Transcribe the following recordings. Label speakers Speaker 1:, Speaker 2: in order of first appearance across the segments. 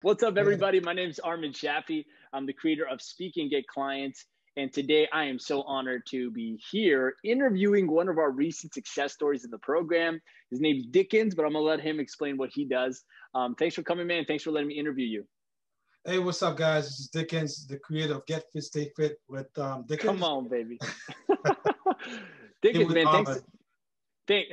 Speaker 1: What's up,
Speaker 2: Yeah.
Speaker 1: everybody? My name is Armin Shaffi. I'm the creator of Speak and Get Clients. And today I am so honored to be here interviewing one of our recent success stories in the program. His name's Dickens, but I'm going to let him explain what he does. Thanks for coming, man. Thanks for letting me interview you.
Speaker 2: Hey, what's up, guys? This is Dickens, the creator of Get Fit, Stay Fit with
Speaker 1: Come
Speaker 2: Dickens.
Speaker 1: on, baby.
Speaker 2: Hey,
Speaker 1: Dickens,
Speaker 2: with
Speaker 1: man, thanks.
Speaker 2: Armin.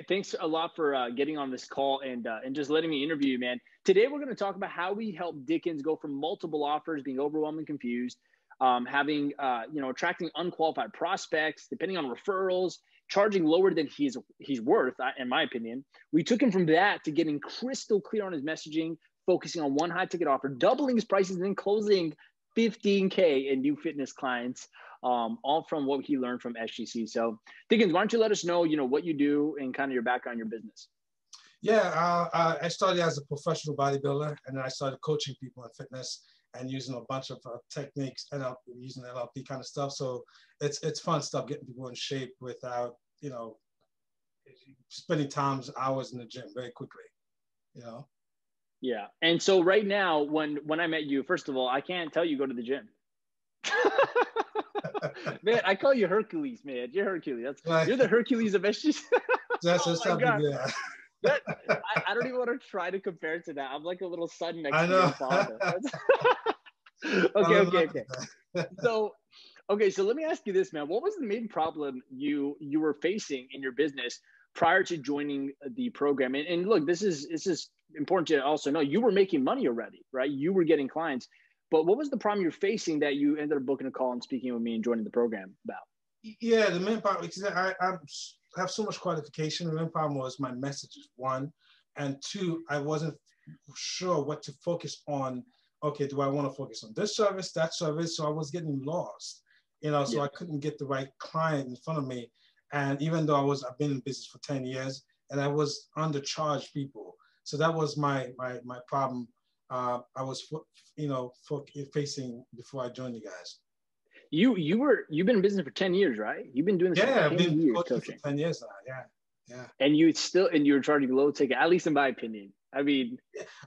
Speaker 1: Thanks a lot for getting on this call and just letting me interview you, man. Today we're going to talk about how we help Dickens go from multiple offers, being overwhelmed and confused, having attracting unqualified prospects, depending on referrals, charging lower than he's worth, in my opinion. We took him from that to getting crystal clear on his messaging, focusing on one high ticket offer, doubling his prices, and then closing 15K in new fitness clients, all from what he learned from SGC. So Dickens, why don't you let us know, what you do and kind of your background, your business.
Speaker 2: Yeah, I started as a professional bodybuilder, and then I started coaching people in fitness and using a bunch of techniques and using NLP kind of stuff. So it's fun stuff, getting people in shape without, spending hours in the gym very quickly.
Speaker 1: Yeah. And so right now, when I met you, first of all, I can't tell you go to the gym. Man, I call you Hercules, man. You're Hercules. You're the Hercules of SGC.
Speaker 2: That's
Speaker 1: my God.
Speaker 2: Yeah.
Speaker 1: I don't even want to try to compare it to that. I'm like a little son next to your father. Okay. So let me ask you this, man. What was the main problem you were facing in your business prior to joining the program? And look, this is important to also know. You were making money already, right? You were getting clients. But what was the problem you're facing that you ended up booking a call and speaking with me and joining the program about?
Speaker 2: Yeah, the main problem, because I have so much qualification. The main problem was my messages, one. And two, I wasn't sure what to focus on. Okay, do I want to focus on this service, that service? So I was getting lost, so I couldn't get the right client in front of me. And even though I've been in business for 10 years and I was undercharged people. So that was my problem. I was, facing before I joined you guys.
Speaker 1: You've been in business for 10 years, right? You've been doing this for 10
Speaker 2: I've been
Speaker 1: years
Speaker 2: coaching for 10 years now. Yeah.
Speaker 1: And you were charging low ticket, at least in my opinion. I mean,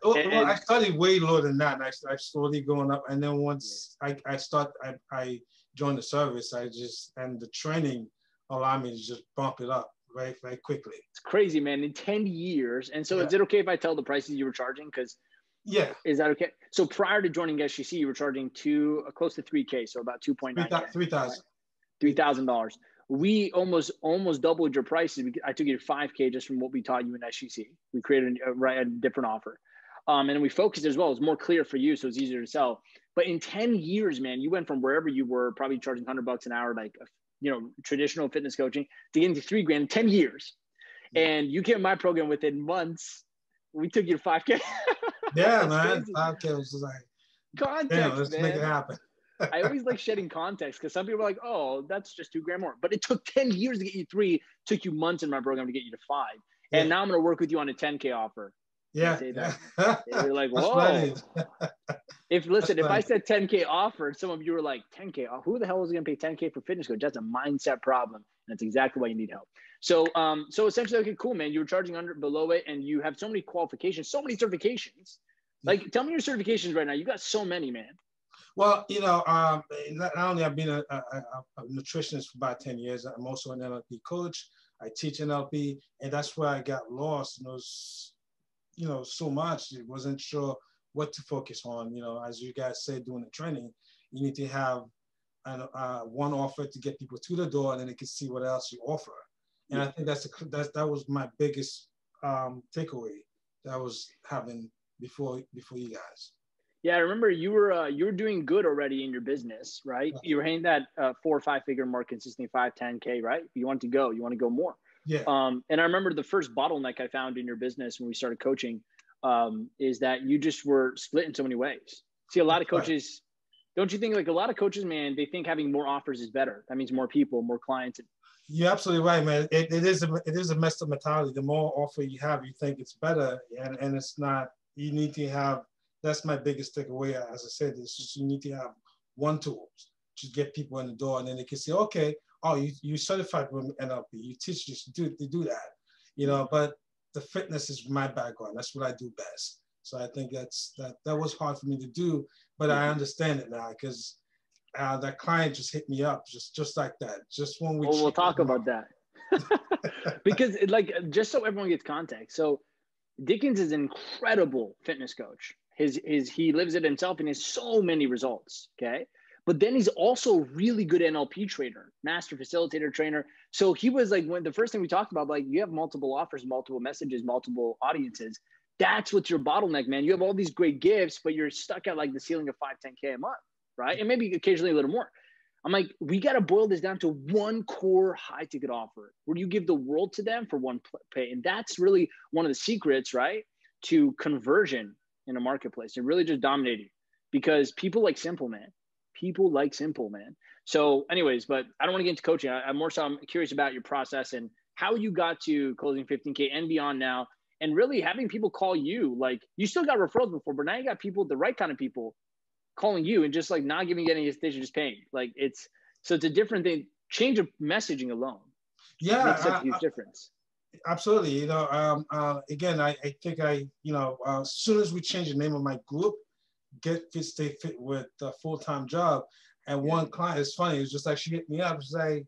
Speaker 2: well, I started way lower than that, and I slowly going up. And then once I joined the service, and the training allowed me to just bump it up very, very quickly.
Speaker 1: It's crazy, man. In 10 years. And so is it okay if I tell the prices you were charging? Because is that okay? So prior to joining SGC, you were charging close to 3K, so about 2.9.
Speaker 2: $3,000.
Speaker 1: $3,000. We almost doubled your prices. I took you to 5K just from what we taught you in SGC. We created a different offer. And we focused as well. It's more clear for you, so it's easier to sell. But in 10 years, man, you went from wherever you were, probably charging $100 an hour, like traditional fitness coaching, to getting to $3,000 in 10 years. And you came in my program within months. We took you to 5K.
Speaker 2: Yeah, man. 5K was like
Speaker 1: context.
Speaker 2: Let's make it happen.
Speaker 1: I always like shedding context because some people are like, oh, that's just $2,000 more. But it took 10 years to get you 3, took you months in my program to get you to 5. And now I'm going to work with you on a 10K offer.
Speaker 2: Yeah.
Speaker 1: You're like, whoa. If I said 10K offer, some of you were like, 10K, who the hell is going to pay 10K for fitness coach? That's a mindset problem. And that's exactly why you need help. So essentially, okay, cool, man. You were charging below it, and you have so many qualifications, so many certifications. Like, tell me your certifications right now. You got so many, man.
Speaker 2: Well, not only I've been a nutritionist for about 10 years, I'm also an NLP coach. I teach NLP, and that's where I got lost. And it was, so much. I wasn't sure what to focus on. As you guys say, doing the training, you need to have one offer to get people to the door, and then they can see what else you offer. And I think that was my biggest takeaway that I was having before you guys.
Speaker 1: Yeah, I remember you were doing good already in your business, right? You were hitting that 4 or 5 figure mark consistently, 5, 10K, right? You want to go more.
Speaker 2: Yeah.
Speaker 1: And I remember the first bottleneck I found in your business when we started coaching is that you just were split in so many ways. See, a lot of coaches, don't you think, like a lot of coaches, man, they think having more offers is better. That means more people, more clients.
Speaker 2: You're absolutely right, man. It is a messed up mentality. The more offer you have, you think it's better, and it's not. You need to have. That's my biggest takeaway. As I said, it's just you need to have one tool to get people in the door, and then they can say, okay, oh, you certified with NLP, you teach this, you do that, But the fitness is my background. That's what I do best. So I think that was hard for me to do, but I understand it now because that client just hit me up just like that. Just when
Speaker 1: Well, we'll talk about that. Because like, just so everyone gets context. So Dickens is an incredible fitness coach. He lives it himself and has so many results. Okay. But then he's also a really good NLP trainer, master facilitator trainer. So he was like, when the first thing we talked about, like, you have multiple offers, multiple messages, multiple audiences. That's what's your bottleneck, man. You have all these great gifts, but you're stuck at like the ceiling of 5-10K a month, right? And maybe occasionally a little more. I'm like, we got to boil this down to one core high ticket offer where you give the world to them for one pay. And that's really one of the secrets, right, to conversion in a marketplace and really just dominating, because people like simple, man. People like simple, man. So anyways, but I don't want to get into coaching. I'm curious about your process and how you got to closing 15K and beyond now, and really having people call you. Like, you still got referrals before, but now you got people, the right kind of people, calling you and just like not giving you any hesitation, just paying. Like, it's a different thing. Change of messaging alone makes such a huge difference.
Speaker 2: Absolutely. You know, again, I think as soon as we changed the name of my group, Get Fit, Stay Fit with a full-time job, and one client, it's funny, it was just like, she hit me up, she's like,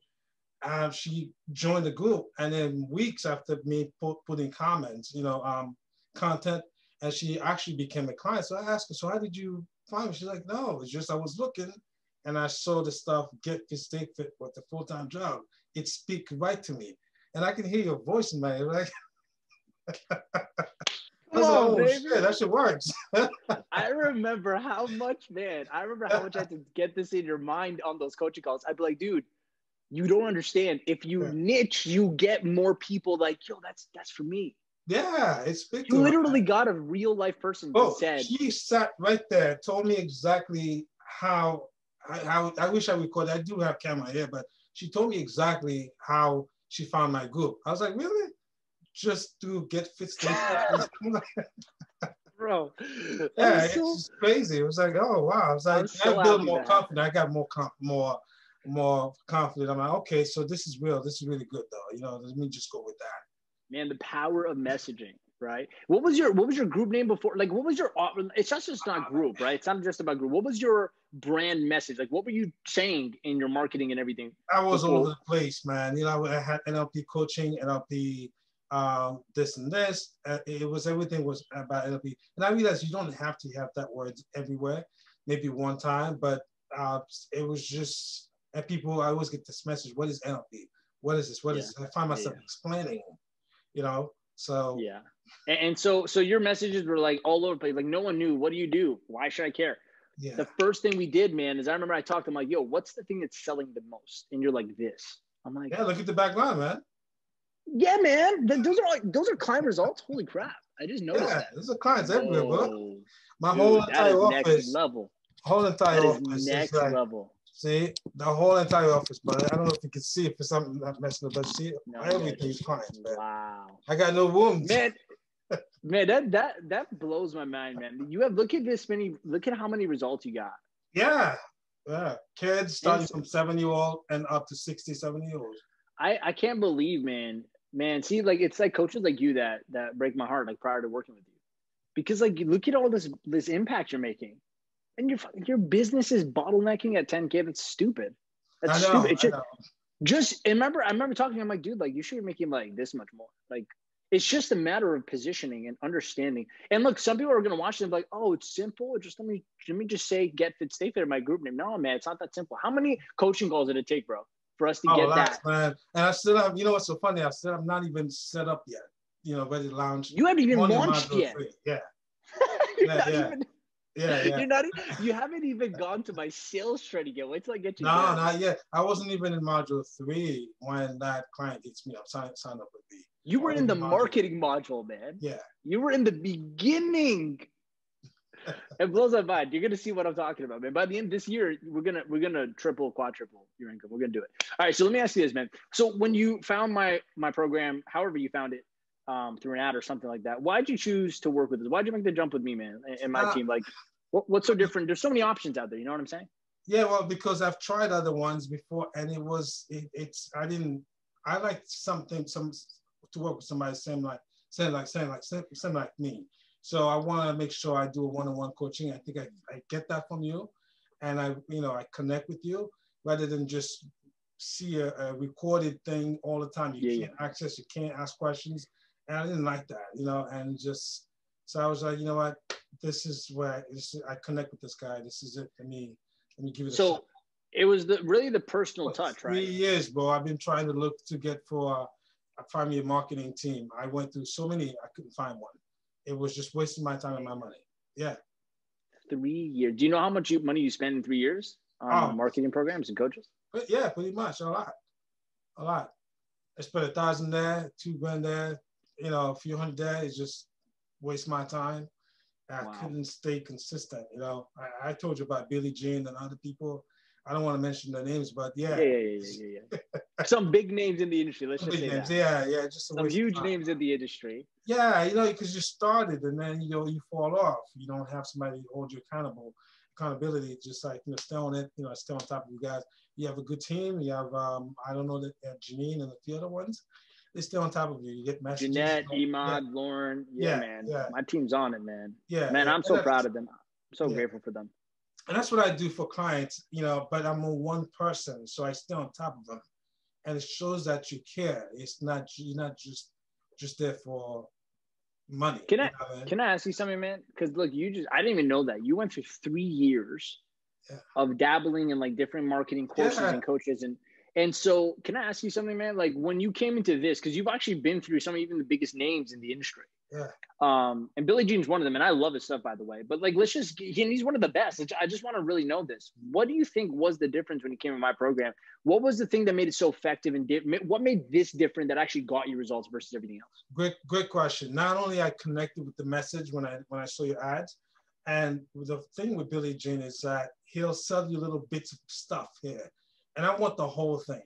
Speaker 2: she joined the group, and then weeks after me putting comments, content, and she actually became a client. So I asked her, so how did you find me? She's like, no, it's just I was looking and I saw the stuff, Get Fit, Stay Fit with a full-time job. It speak right to me. And I can hear your voice in my head, right? I was like, oh, baby. Shit, that shit works.
Speaker 1: I remember how much I had to get this in your mind on those coaching calls. I'd be like, dude, you don't understand. If you niche, you get more people like, yo, that's for me.
Speaker 2: Yeah, it's big.
Speaker 1: You literally got a real life person who said.
Speaker 2: She sat right there, told me exactly how I wish I recorded. I do have camera here, but she told me exactly how she found my group. I was like, really? Just to Get Fit, Stay Fit.
Speaker 1: Bro,
Speaker 2: yeah, it's just crazy. It was like, oh wow. I was like, I built more confidence. I got more confident. I'm like, okay, so this is real. This is really good though. Let me just go with that.
Speaker 1: Man, the power of messaging, right? What was your group name before? Like, what was your? It's just not group, right? It's not just about group. What was your brand message? Like, what were you saying in your marketing and everything?
Speaker 2: I was all over the place, man. I had NLP coaching, NLP. This and this. Everything was about NLP, and I realized you don't have to have that word everywhere. Maybe one time, but it was just. And people, I always get this message: what is NLP? What is this? What is this? I find myself explaining, So
Speaker 1: yeah, and so your messages were like all over the place. Like, no one knew. What do you do? Why should I care? Yeah. The first thing we did, man, is I remember I talked to him like, yo, what's the thing that's selling the most? And you're like, this. I'm like,
Speaker 2: yeah, look at the back line, man.
Speaker 1: Yeah, man. Those are client results. Holy crap. I just noticed that.
Speaker 2: Those are clients everywhere, bro. My whole entire office.
Speaker 1: Next level.
Speaker 2: Whole entire office.
Speaker 1: That is next level.
Speaker 2: See, the whole entire office, but I don't know if you can see it for something not messing up, but see, everything's clients, man. Wow. I got no rooms.
Speaker 1: Man, that blows my mind, man. Look at how many results you got.
Speaker 2: Yeah. Kids starting from 7-year-old and up to 60, 70-year-olds.
Speaker 1: I can't believe, man, see, like, it's like coaches like you that break my heart, like, prior to working with you, because like, look at all this impact you're making, and your business is bottlenecking at 10K. That's stupid. That's stupid. It's I remember talking, I'm like, dude, like, you should be making like this much more. Like, it's just a matter of positioning and understanding. And look, some people are going to watch them like, oh, it's simple. Just let me just say Get Fit, Stay Fit in my group name. No, man, it's not that simple. How many coaching calls did it take, bro, for us to get that?
Speaker 2: Man. And I still have, what's so funny? I'm not even set up yet, ready to launch.
Speaker 1: You haven't even launched yet.
Speaker 2: Yeah.
Speaker 1: You haven't even gone to my sales training yet. Wait till I get you.
Speaker 2: No, not yet. I wasn't even in module 3 when that client hits me up, sign up with me.
Speaker 1: You were in the marketing module, man.
Speaker 2: Yeah.
Speaker 1: You were in the beginning. It blows my mind. You're gonna see what I'm talking about, man. By the end of this year, we're gonna triple, quadruple your income. We're gonna do it. All right. So let me ask you this, man. So when you found my program, however you found it, through an ad or something like that, why'd you choose to work with us? Why'd you make the jump with me, man, and my team? Like, what's so different? There's so many options out there. You know what I'm saying?
Speaker 2: Yeah. Well, because I've tried other ones before, and I like something to work with somebody same like me. So I want to make sure I do a one-on-one coaching. I think I get that from you, and I connect with you rather than just see a recorded thing all the time. You can't access, you can't ask questions, and I didn't like that, and just so I was like, you know what, this is where I connect with this guy. This is it for me. Let me give it a shot.
Speaker 1: It was really the personal touch, right?
Speaker 2: 3 years, bro. I've been trying to look to get for find me a marketing team. I went through so many, I couldn't find one. It was just wasting my time and my money. Yeah.
Speaker 1: 3 years. Do you know how much money you spend in 3 years on marketing programs and coaches?
Speaker 2: Yeah, pretty much. A lot. I spent $1,000 there, $2,000 there, a few hundred there. It's just waste my time. I couldn't stay consistent. I told you about Billie Jean and other people. I don't want to mention their names, but yeah.
Speaker 1: Some big names in the industry. Let's just say
Speaker 2: names.
Speaker 1: that.
Speaker 2: Yeah. Just
Speaker 1: some huge names in the industry.
Speaker 2: Yeah, because you started and then you fall off. You don't have somebody to hold you accountability. Just like stay on it. Stay on top of you guys. You have a good team. You have I don't know that Janine and a few other ones. They stay on top of you. You get messages.
Speaker 1: Jeanette, Emad, Lauren. Yeah, man. Yeah. My team's on it, man.
Speaker 2: Yeah,
Speaker 1: man. I'm so proud of them. I'm so grateful for them.
Speaker 2: And that's what I do for clients, but I'm a one person, so I stay on top of them. And it shows that you care. It's not, you're not just there for money.
Speaker 1: Can I ask you something, man? Because look, I didn't even know that. You went through 3 years of dabbling in like different marketing courses and coaches. And so can I ask you something, man? Like when you came into this, because you've actually been through some of even the biggest names in the industry.
Speaker 2: Yeah.
Speaker 1: And Billie Jean's one of them, and I love his stuff, by the way. But like, he's one of the best. I just want to really know this. What do you think was the difference when you came in my program? What was the thing that made it so effective, and what made this different that actually got you results versus everything else?
Speaker 2: Great question. Not only I connected with the message when I saw your ads, and the thing with Billie Jean is that he'll sell you little bits of stuff here, and I want the whole thing,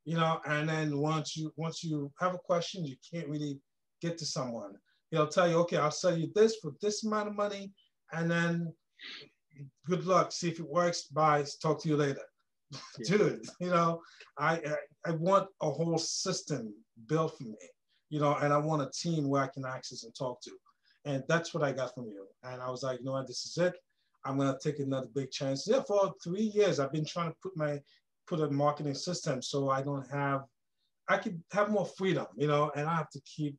Speaker 2: And then once you have a question, you can't really get to someone. He'll tell you, okay, I'll sell you this for this amount of money, and then good luck. See if it works. Bye. Talk to you later. Yeah. Dude, I want a whole system built for me, and I want a team where I can access and talk to. And that's what I got from you. And I was like, what, this is it. I'm going to take another big chance. Yeah, for 3 years, I've been trying to put a marketing system so I could have more freedom, and I have to keep,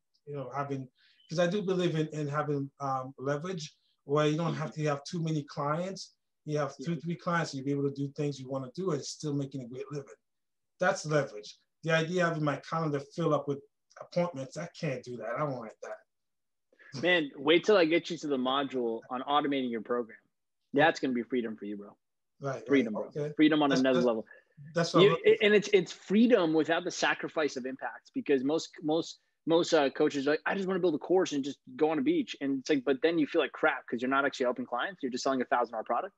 Speaker 2: having, because I do believe in having leverage where you don't have to have too many clients. You have 2-3 clients, and you'll be able to do things you want to do and still making a great living. That's leverage. The idea of having my calendar fill up with appointments, I can't do that. I don't like that.
Speaker 1: Man, wait till I get you to the module on automating your program. That's going to be freedom for you, bro.
Speaker 2: Right.
Speaker 1: Freedom, bro. Okay. Freedom on another level.
Speaker 2: That's what
Speaker 1: and it's freedom without the sacrifice of impacts, because most coaches are like, I just want to build a course and just go on a beach. And it's like, but then you feel like crap because you're not actually helping clients. You're just selling $1,000 product.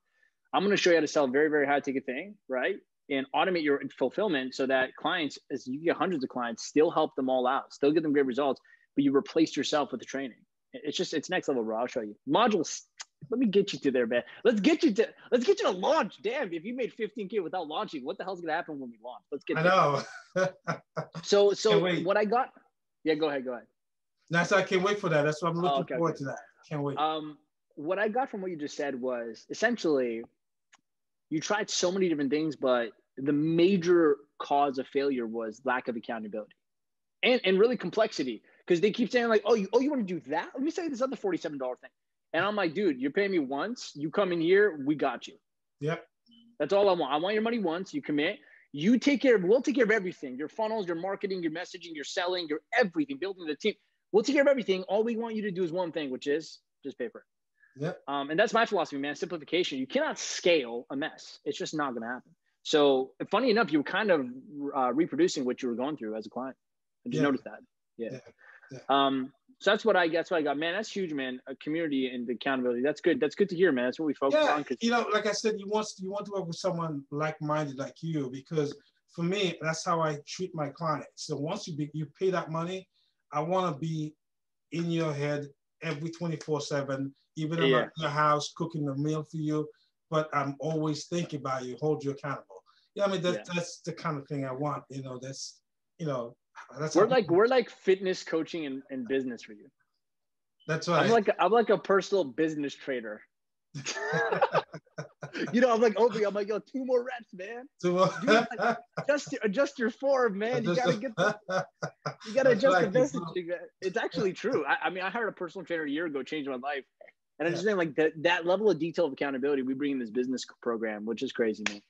Speaker 1: I'm going to show you how to sell a very, very high ticket thing, right? And automate your fulfillment so that clients, as you get hundreds of clients, still help them all out, still get them great results, but you replace yourself with the training. It's next level, bro. I'll show you. Modules, let me get you to there, man. Let's get you to launch. Damn, if you made 15K without launching, what the hell's gonna happen when we launch? Let's get
Speaker 2: there.
Speaker 1: I know. So what I got, yeah, go ahead.
Speaker 2: That's I can't wait for that. That's what I'm looking forward to that. Can't wait.
Speaker 1: What I got from what you just said was essentially you tried so many different things, but the major cause of failure was lack of accountability and really complexity. Because they keep saying like, you want to do that? Let me say this other $47 thing. And I'm like, dude, you're paying me once. You come in here, we got you.
Speaker 2: Yep.
Speaker 1: That's all I want. I want your money once. You commit. We'll take care of everything. Your funnels, your marketing, your messaging, your selling, your everything, building the team. We'll take care of everything. All we want you to do is one thing, which is just pay for it.
Speaker 2: Yep.
Speaker 1: And that's my philosophy, man. Simplification. You cannot scale a mess. It's just not going to happen. So funny enough, you were kind of reproducing what you were going through as a client. I just noticed that. Yeah. So that's what I got, man. That's huge, man. A community and accountability. That's good. That's good to hear, man. That's what we focus on.
Speaker 2: Like I said, you want to work with someone like-minded like you, because for me, that's how I treat my clients. So once you pay that money, I want to be in your head every 24/7, even if I'm at your house cooking a meal for you, but I'm always thinking about you, hold you accountable. Yeah, I mean, that's the kind of thing I want, We're
Speaker 1: like fitness coaching and business for you.
Speaker 2: That's right.
Speaker 1: I'm like a personal business trader. I'm like, Obi, I'm like, yo, 2 more reps, man. Like, adjust your form, man. You gotta adjust the messaging, man. It's actually true. I mean, I hired a personal trainer a year ago, changed my life. And I'm just saying, like, that level of detail of accountability we bring in this business program, which is crazy, man.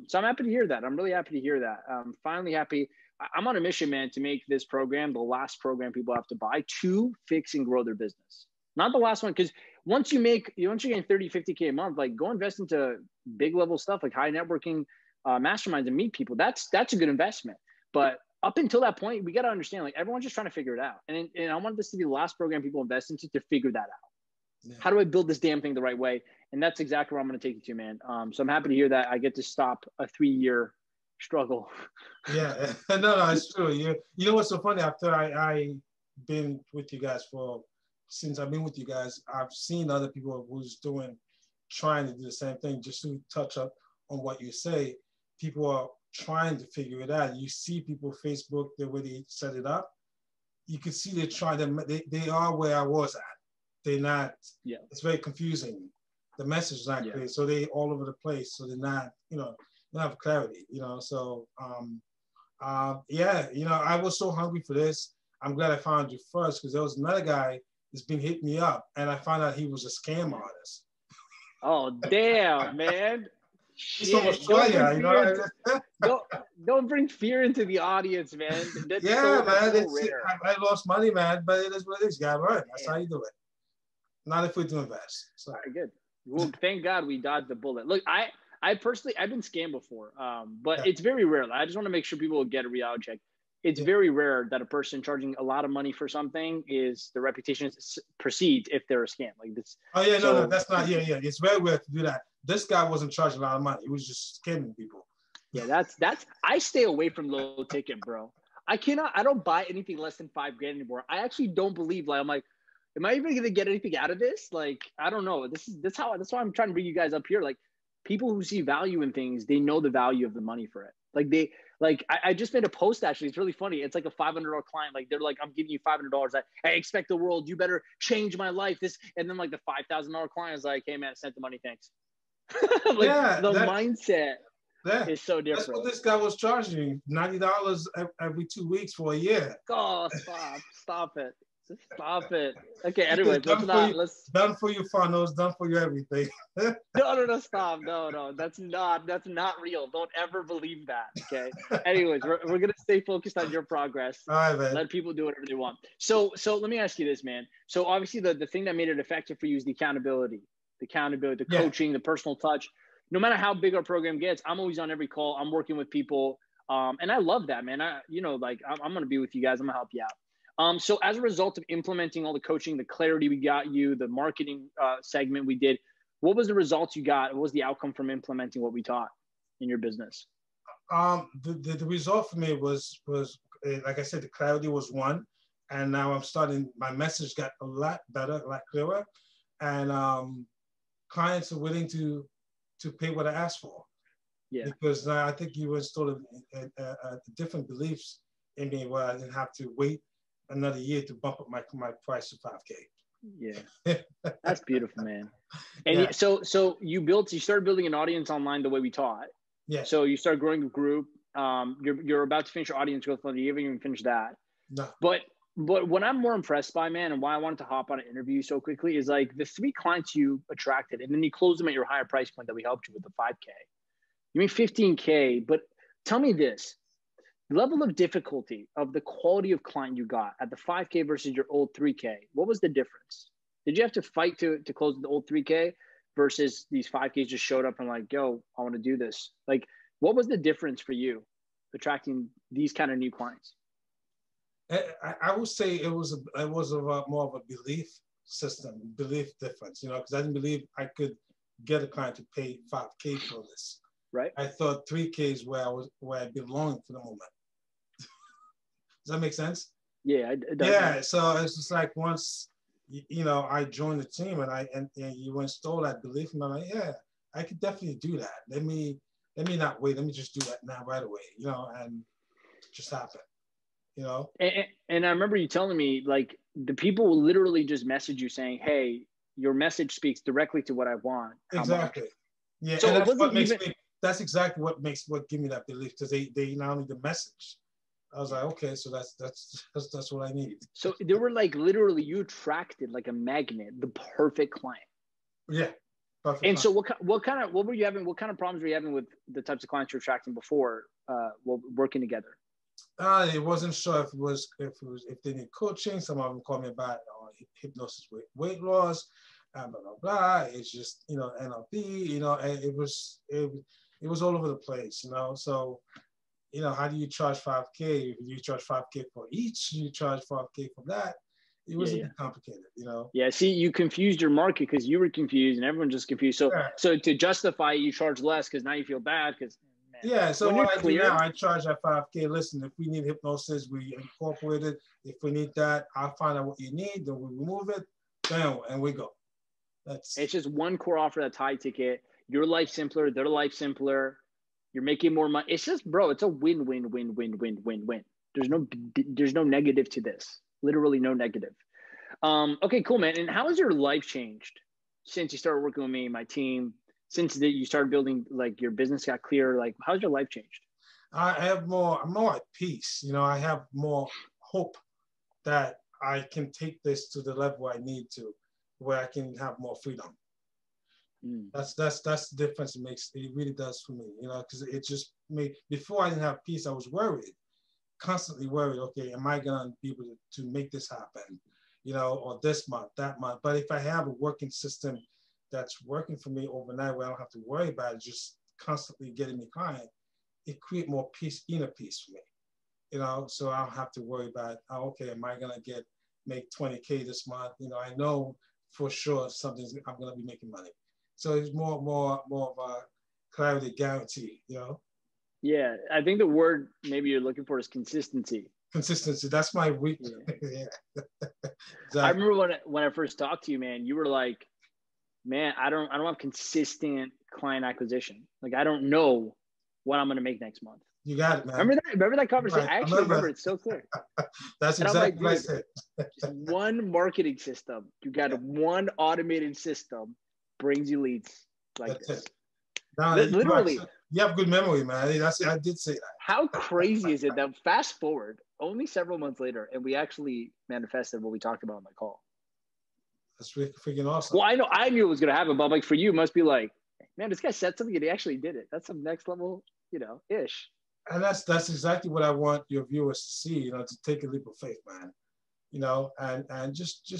Speaker 1: So I'm happy to hear that. I'm really happy to hear that. I'm finally happy. I'm on a mission, man, to make this program the last program people have to buy to fix and grow their business. Not the last one, because once you're getting 30, 50K a month, like, go invest into big level stuff like high networking, masterminds, and meet people. That's a good investment. But up until that point, we got to understand, like, everyone's just trying to figure it out. And I want this to be the last program people invest into to figure that out. Yeah. How do I build this damn thing the right way? And that's exactly where I'm going to take you to, man. So I'm happy to hear that I get to stop a 3-year struggle.
Speaker 2: Yeah, no, it's true. You know what's so funny? After I been with you guys since I've been with you guys, I've seen other people who's trying to do the same thing. Just to touch up on what you say, people are trying to figure it out. You see people Facebook, the way they set it up, you can see they're trying to, they are where I was at. They're not, yeah. It's very confusing. The message is not clear. So they all over the place. So they're not, they don't have clarity, So, I was so hungry for this. I'm glad I found you first, because there was another guy that's been hitting me up, and I found out he was a scam artist.
Speaker 1: Oh, damn, man.
Speaker 2: He's from Australia,
Speaker 1: Don't bring fear into the audience, man. That's
Speaker 2: man. I lost money, man, but it is what it is. You gotta learn. That's how you do it. Not if we do invest. So.
Speaker 1: All right, good. Well, thank God we dodged the bullet. Look, I personally, I've been scammed before, but it's very rare. I just want to make sure people get a reality check. It's very rare that a person charging a lot of money for something the reputation precedes if they're a scam. Like this.
Speaker 2: Oh yeah, no, that's not. Yeah. It's very rare to do that. This guy wasn't charging a lot of money. He was just scamming people.
Speaker 1: Yeah, that's. I stay away from low ticket, bro. I don't buy anything less than $5,000 anymore. I actually don't believe. Like, I'm like, am I even going to get anything out of this? Like, I don't know. That's why I'm trying to bring you guys up here. Like, people who see value in things, they know the value of the money for it. I just made a post, actually. It's really funny. It's like a $500 client. Like, they're like, I'm giving you $500. I expect the world. You better change my life. And then like the $5,000 client is like, hey man, I sent the money. Thanks. Mindset is so different.
Speaker 2: That's what this guy was charging, $90 every 2 weeks for a year.
Speaker 1: Oh, stop it. Stop it. Okay, anyways,
Speaker 2: done for your funnels, done for your everything.
Speaker 1: No, stop. No, that's not real. Don't ever believe that. Okay. Anyways, we're gonna stay focused on your progress.
Speaker 2: All right, man.
Speaker 1: Let people do whatever they want. So let me ask you this, man. So obviously the thing that made it effective for you is the accountability, the coaching, the personal touch. No matter how big our program gets, I'm always on every call. I'm working with people. And I love that, man. I'm gonna be with you guys. I'm gonna help you out. So as a result of implementing all the coaching, the clarity we got you, the marketing segment we did, what was the results you got? What was the outcome from implementing what we taught in your business?
Speaker 2: The result for me was like I said, the clarity was one, and now my message got a lot better, a lot clearer, and clients are willing to pay what I asked for. Yeah. Because now I think you installed a different beliefs in me where I didn't have to wait another year to bump up my price to $5,000.
Speaker 1: Yeah, that's beautiful, man. And so you started building an audience online the way we taught.
Speaker 2: Yeah.
Speaker 1: So you started growing a group. You're about to finish your audience growth. You haven't even finished that.
Speaker 2: No.
Speaker 1: But what I'm more impressed by, man, and why I wanted to hop on an interview so quickly is like the 3 clients you attracted, and then you closed them at your higher price point that we helped you with, the $5,000. You mean $15,000, but tell me this. Level of difficulty of the quality of client you got at the $5,000 versus your old $3,000. What was the difference? Did you have to fight to close the old $3,000 versus these $5,000 just showed up and like, yo, I want to do this? Like, what was the difference for you attracting these kind of new clients?
Speaker 2: I would say it was more of a belief difference, because I didn't believe I could get a client to pay $5,000 for this.
Speaker 1: Right.
Speaker 2: I thought $3,000 is where I belonged for the moment. Does that make sense?
Speaker 1: Yeah, it does.
Speaker 2: Yeah, so it's just like once I joined the team and you install that belief, and I'm like, yeah, I could definitely do that. Let me not wait. Let me just do that now right away, and just happen.
Speaker 1: And I remember you telling me, like, the people will literally just message you saying, hey, your message speaks directly to what I want. How
Speaker 2: Exactly.
Speaker 1: much?
Speaker 2: Yeah,
Speaker 1: So
Speaker 2: and
Speaker 1: it
Speaker 2: that's
Speaker 1: wasn't
Speaker 2: what makes
Speaker 1: even,
Speaker 2: me. That's exactly what give me that belief, because they not only the message. I was like, okay, so that's what I need.
Speaker 1: so they were like, literally you attracted like a magnet, the perfect client.
Speaker 2: Yeah, perfect.
Speaker 1: And
Speaker 2: Client.
Speaker 1: so what were you having? What kind of problems were you having with the types of clients you're attracting before, working together?
Speaker 2: It wasn't sure if they need coaching. Some of them call me about hypnosis with weight loss, and blah blah blah. It's just NLP. And it was all over the place. So how do you charge 5K? If you charge 5K for each, you charge 5K for that. It was a bit complicated.
Speaker 1: Yeah. See, you confused your market because you were confused and everyone's just confused. So,
Speaker 2: Yeah.
Speaker 1: so to justify it, you charge less because now you feel bad because, man.
Speaker 2: Yeah. So
Speaker 1: when
Speaker 2: what
Speaker 1: you're
Speaker 2: I
Speaker 1: clear,
Speaker 2: do now, I charge at 5K. Listen, if we need hypnosis, we incorporate it. If we need that, I'll find out what you need, then we remove it, bam, and we go.
Speaker 1: it's just one core offer that's high ticket. Your life simpler, their life simpler. You're making more money. It's just, bro, it's a win, win, win, win, win, win, win. There's no negative to this. Literally no negative. Okay, cool, man. And how has your life changed since you started working with me, my team, since you started building, like your business got clear? Like, how's your life changed?
Speaker 2: I'm more at peace. I have more hope that I can take this to the level I need to, where I can have more freedom. That's the difference it really does for me, because it just made, before I didn't have peace, I was worried, constantly worried, okay, am I gonna be able to make this happen, or this month, that month. But if I have a working system that's working for me overnight, where I don't have to worry about it, just constantly getting me client, it create more peace, inner peace for me, so I don't have to worry about, okay, am I gonna make 20K this month? I know for sure I'm gonna be making money. So it's more of a clarity guarantee,
Speaker 1: Yeah, I think the word maybe you're looking for is consistency.
Speaker 2: Consistency. That's my weak.
Speaker 1: Yeah.
Speaker 2: Yeah.
Speaker 1: Exactly. I remember when I first talked to you, man, you were like, man, I don't have consistent client acquisition. Like, I don't know what I'm going to make next month.
Speaker 2: You got it, man.
Speaker 1: Remember that conversation?
Speaker 2: Right.
Speaker 1: I actually remember it so clear.
Speaker 2: That's
Speaker 1: and
Speaker 2: exactly
Speaker 1: like,
Speaker 2: what I said.
Speaker 1: Just one marketing system. You got one automated system brings you leads like
Speaker 2: That's
Speaker 1: this.
Speaker 2: It. Now,
Speaker 1: literally.
Speaker 2: You have good memory, man. I did say that.
Speaker 1: How crazy is it that fast forward only several months later and we actually manifested what we talked about on the call?
Speaker 2: That's really freaking awesome.
Speaker 1: Well, I knew it was going to happen, but like for you, it must be like, man, this guy said something and he actually did it. That's some next level, ish.
Speaker 2: And that's exactly what I want your viewers to see, to take a leap of faith, man. And just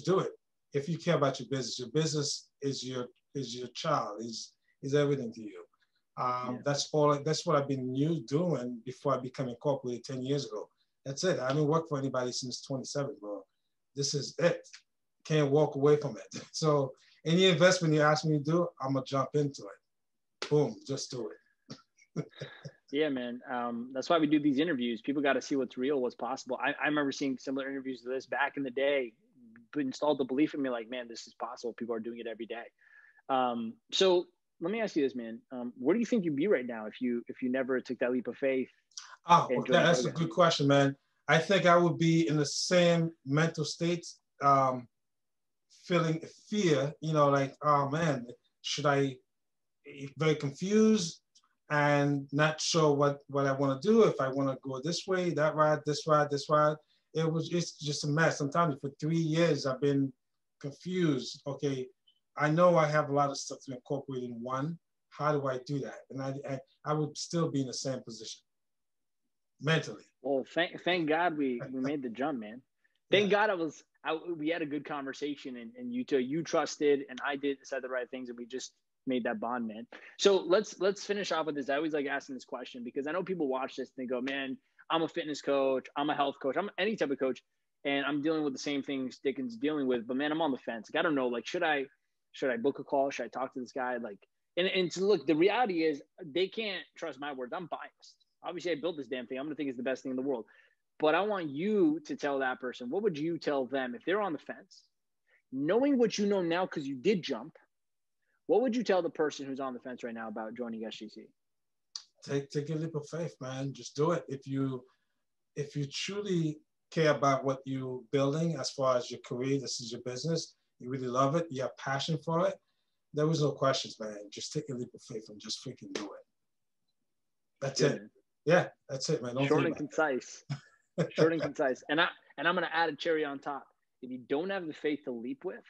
Speaker 2: do it. If you care about your business is your child, is everything to you. That's what I've been doing before I became incorporated 10 years ago. That's it. I haven't worked for anybody since 27, bro. This is it. Can't walk away from it. So any investment you ask me to do, I'm gonna jump into it. Boom, just do it.
Speaker 1: Yeah, man. That's why we do these interviews. People got to see what's real, what's possible. I remember seeing similar interviews to this back in the day, but installed the belief in me like, man, this is possible. People are doing it every day. So let me ask you this, man. Where do you think you'd be right now if you never took that leap of faith?
Speaker 2: That's a good question, man. I think I would be in the same mental state, feeling fear, like, oh man, should I, very confused and not sure what I want to do, if I want to go this way, that ride, this ride, this ride. It's just a mess. Sometimes for 3 years, I've been confused. Okay, I know I have a lot of stuff to incorporate in one. How do I do that? And I would still be in the same position mentally.
Speaker 1: Well, thank God we made the jump, man. Thank God we had a good conversation and you trusted and I said the right things and we just made that bond, man. So let's finish off with this. I always like asking this question because I know people watch this and they go, man, I'm a fitness coach, I'm a health coach, I'm any type of coach, and I'm dealing with the same things Dicken's dealing with, but man, I'm on the fence. Like, I don't know, like, should I book a call? Should I talk to this guy? Like, and so look, the reality is they can't trust my words. I'm biased. Obviously, I built this damn thing. I'm going to think it's the best thing in the world. But I want you to tell that person, what would you tell them if they're on the fence? Knowing what you know now because you did jump, what would you tell the person who's on the fence right now about joining SGC?
Speaker 2: Take a leap of faith, man. Just do it. If you truly care about what you're building as far as your career, this is your business, you really love it, you have passion for it, there was no questions, man. Just take a leap of faith and just freaking do it. That's it. Man. Yeah, that's it, man. Don't
Speaker 1: Short and concise. Short and concise. And I'm gonna add a cherry on top. If you don't have the faith to leap with,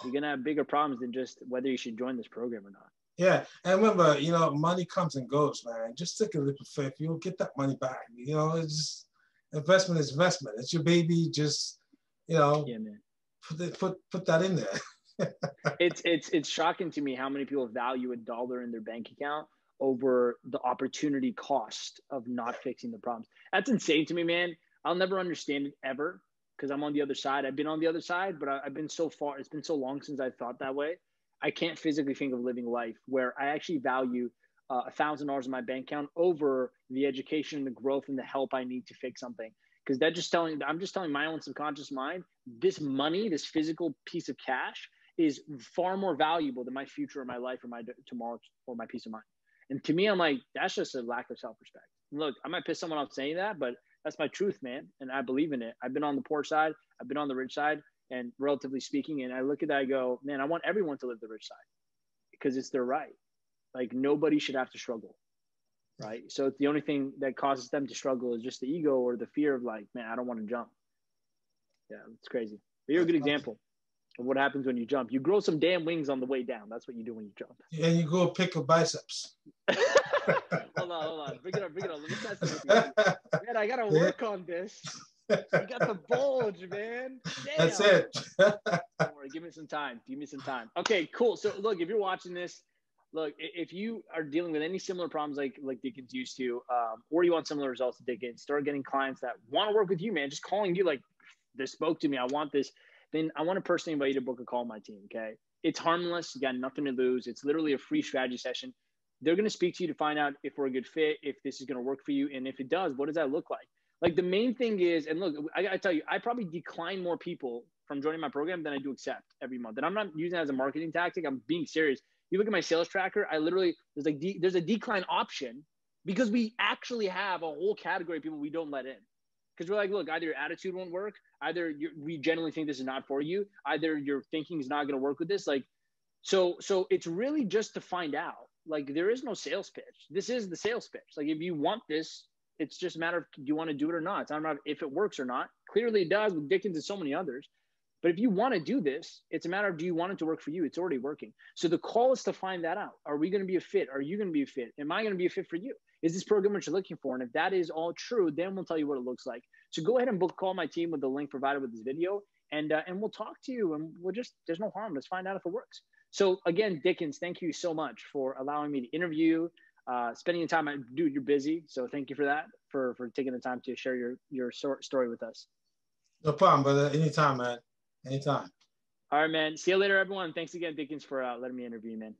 Speaker 1: you're gonna have bigger problems than just whether you should join this program or not.
Speaker 2: Yeah, and remember, you know, money comes and goes, man. Just take a leap of faith. You'll get that money back. You know, it's just investment is investment. It's your baby. Just, you know,
Speaker 1: yeah, man.
Speaker 2: Put that in there.
Speaker 1: It's shocking to me how many people value $1 in their bank account over the opportunity cost of not fixing the problems. That's insane to me, man. I'll never understand it ever because I'm on the other side. I've been on the other side, but I've been so far. It's been so long since I thought that way. I can't physically think of living life where I actually value $1,000 in my bank account over the education, the growth, and the help I need to fix something. Because I'm just telling my own subconscious mind, this money, this physical piece of cash is far more valuable than my future or my life or my tomorrow or my peace of mind. And to me, I'm like, that's just a lack of self-respect. Look, I might piss someone off saying that, but that's my truth, man. And I believe in it. I've been on the poor side. I've been on the rich side. And relatively speaking, and I look at that, I go, man, I want everyone to live the rich side because it's their right. Like nobody should have to struggle, right? So the only thing that causes them to struggle is just the ego or the fear of like, man, I don't want to jump. Yeah, it's crazy. But you're a good example of what happens when you jump. You grow some damn wings on the way down. That's what you do when you jump.
Speaker 2: And you go pick up biceps.
Speaker 1: Hold on. Bring it up. Let me test it with you. Man, I got to work on this. You got the bulge, man. Damn.
Speaker 2: That's it.
Speaker 1: Don't worry. Give me some time. Okay, cool. So look, if you're watching this, look, if you are dealing with any similar problems like Dickens used to, or you want similar results to Dickens, start getting clients that want to work with you, man, just calling you like, this spoke to me, I want this, then I want to personally invite you to book a call on my team, okay? It's harmless. You got nothing to lose. It's literally a free strategy session. They're going to speak to you to find out if we're a good fit, if this is going to work for you, and if it does, what does that look like? Like the main thing is, and look, I got to tell you, I probably decline more people from joining my program than I do accept every month. And I'm not using it as a marketing tactic. I'm being serious. You look at my sales tracker, I literally, there's a decline option because we actually have a whole category of people we don't let in. Because we're like, look, either your attitude won't work, either we generally think this is not for you, either your thinking is not going to work with this. Like, so it's really just to find out. Like, there is no sales pitch. This is the sales pitch. Like, if you want this, it's just a matter of do you want to do it or not. It's not about if it works or not. Clearly it does with Dickens and so many others. But if you want to do this, it's a matter of do you want it to work for you? It's already working. So the call is to find that out. Are we going to be a fit? Are you going to be a fit? Am I going to be a fit for you? Is this program what you're looking for? And if that is all true, then we'll tell you what it looks like. So go ahead and call my team with the link provided with this video, and we'll talk to you, and there's no harm. Let's find out if it works. So again, Dickens, thank you so much for allowing me to interview, spending the time. Dude, you're busy. So thank you for that, for taking the time to share your story with us.
Speaker 2: No problem, brother. Anytime, man. Anytime.
Speaker 1: All right, man. See you later, everyone. Thanks again, Dickens, for letting me interview you, man.